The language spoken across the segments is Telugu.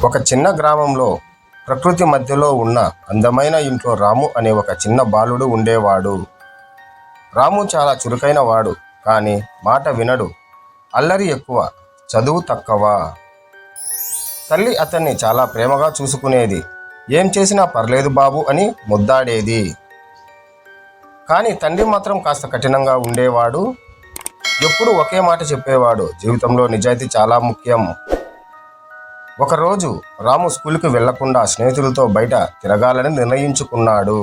ఒక చిన్న గ్రామంలో ప్రకృతి మధ్యలో ఉన్న అందమైన ఇంట్లో రాము అనే ఒక చిన్న బాలుడు ఉండేవాడు. రాము చాలా చురుకైన వాడు, కానీ మాట వినడు. అల్లరి ఎక్కువ, చదువు తక్కువ. తల్లి అతన్ని చాలా ప్రేమగా చూసుకునేది. ఏం చేసినా పర్లేదు బాబు అని ముద్దాడేది. కానీ తండ్రి మాత్రం కాస్త కఠినంగా ఉండేవాడు. ఎప్పుడు ఒకే మాట చెప్పేవాడు, జీవితంలో నిజాయితీ చాలా ముఖ్యం. ఒకరోజు రాము స్కూల్కి వెళ్లకుండా స్నేహితులతో బయట తిరగాలని నిర్ణయించుకున్నాడు.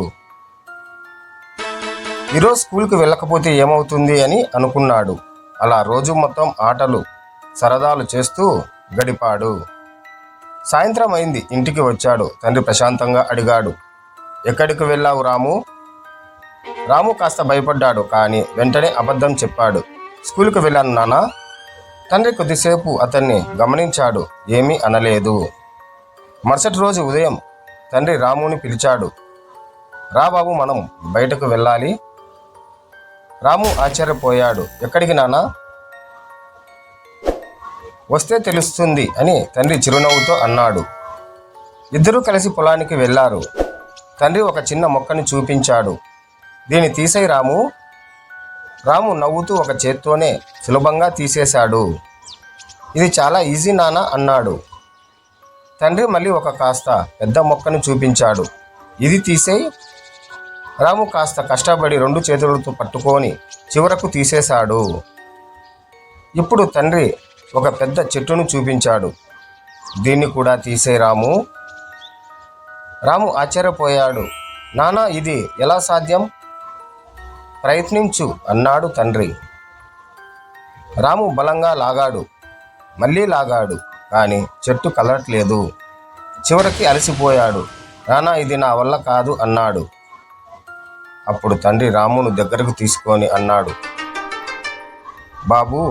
ఈరోజు స్కూల్కి వెళ్ళకపోతే ఏమవుతుంది అని అనుకున్నాడు. అలా రోజు మొత్తం ఆటలు సరదాలు చేస్తూ గడిపాడు. సాయంత్రం అయింది. ఇంటికి వచ్చాడు. తండ్రి ప్రశాంతంగా అడిగాడు, ఎక్కడికి వెళ్ళావు రాము? రాము కాస్త భయపడ్డాడు, కానీ వెంటనే అబద్ధం చెప్పాడు. స్కూల్కి వెళ్ళాను నాన్నా. తండ్రి కొద్దిసేపు అతన్ని గమనించాడు. ఏమీ అనలేదు. మరుసటి రోజు ఉదయం తండ్రి రాముని పిలిచాడు. రా బాబు, మనం బయటకు వెళ్ళాలి. రాము ఆశ్చర్యపోయాడు. ఎక్కడికి నాన్నా? వస్తే తెలుస్తుంది అని తండ్రి చిరునవ్వుతో అన్నాడు. ఇద్దరూ కలిసి పొలానికి వెళ్ళారు. తండ్రి ఒక చిన్న మొక్కని చూపించాడు. దీన్ని తీసేయి రాము. రాము నవ్వుతూ ఒక చేత్తోనే సులభంగా తీసేశాడు. ఇది చాలా ఈజీ నాన్న అన్నాడు. తండ్రి మళ్ళీ ఒక కాస్త పెద్ద మొక్కను చూపించాడు. ఇది తీసేయి. రాము కాస్త కష్టపడి రెండు చేతులతో పట్టుకొని చివరకు తీసేశాడు. ఇప్పుడు తండ్రి ఒక పెద్ద చెట్టును చూపించాడు. దీన్ని కూడా తీసేయి రాము. రాము ఆశ్చర్యపోయాడు. నానా, ఇది ఎలా సాధ్యం? ప్రయత్నించు అన్నాడు తండ్రి. రాము బలంగా లాగాడు, మళ్ళీ లాగాడు, కానీ చెట్టు కదలట్లేదు. చివరికి అలసిపోయాడు. నానా, ఇది నా వల్ల కాదు అన్నాడు. అప్పుడు తండ్రి రామును దగ్గరకు తీసుకొని అన్నాడు, బాబు,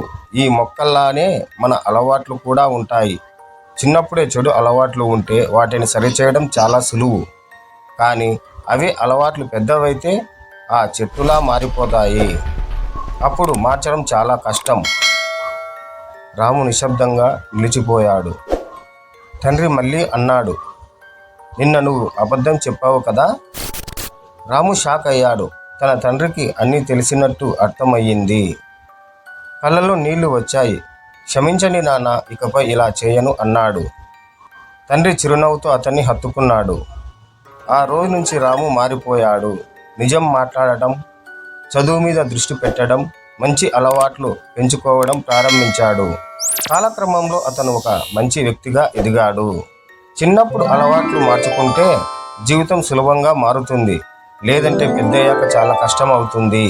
ఈ మొక్కల్లానే మన అలవాట్లు కూడా ఉంటాయి. చిన్నప్పుడే చెడు అలవాట్లు ఉంటే వాటిని సరిచేయడం చాలా సులువు. కానీ అవే అలవాట్లు పెద్దవైతే ఆ చెట్టులా మారిపోతాయి. అప్పుడు మార్చడం చాలా కష్టం. రాము నిశ్శబ్దంగా నిలిచిపోయాడు. తండ్రి మళ్ళీ అన్నాడు, నిన్న నువ్వు అబద్ధం చెప్పావు కదా? రాము షాక్ అయ్యాడు. తన తండ్రికి అన్నీ తెలిసినట్టు అర్థమయ్యింది. కళ్ళలో నీళ్లు వచ్చాయి. క్షమించండి నాన్న, ఇకపై ఇలా చేయను అన్నాడు. తండ్రి చిరునవ్వుతో అతన్ని హత్తుకున్నాడు. ఆ రోజు నుంచి రాము మారిపోయాడు. నిజం మాట్లాడటం, చదువు మీద దృష్టి పెట్టడం, మంచి అలవాట్లు పెంచుకోవడం ప్రారంభించాడు. కాలక్రమంలో అతను ఒక మంచి వ్యక్తిగా ఎదిగాడు. చిన్నప్పుడు అలవాట్లు మార్చుకుంటే జీవితం సులభంగా మారుతుంది, లేదంటే పెద్దయ్యాక చాలా కష్టం అవుతుంది.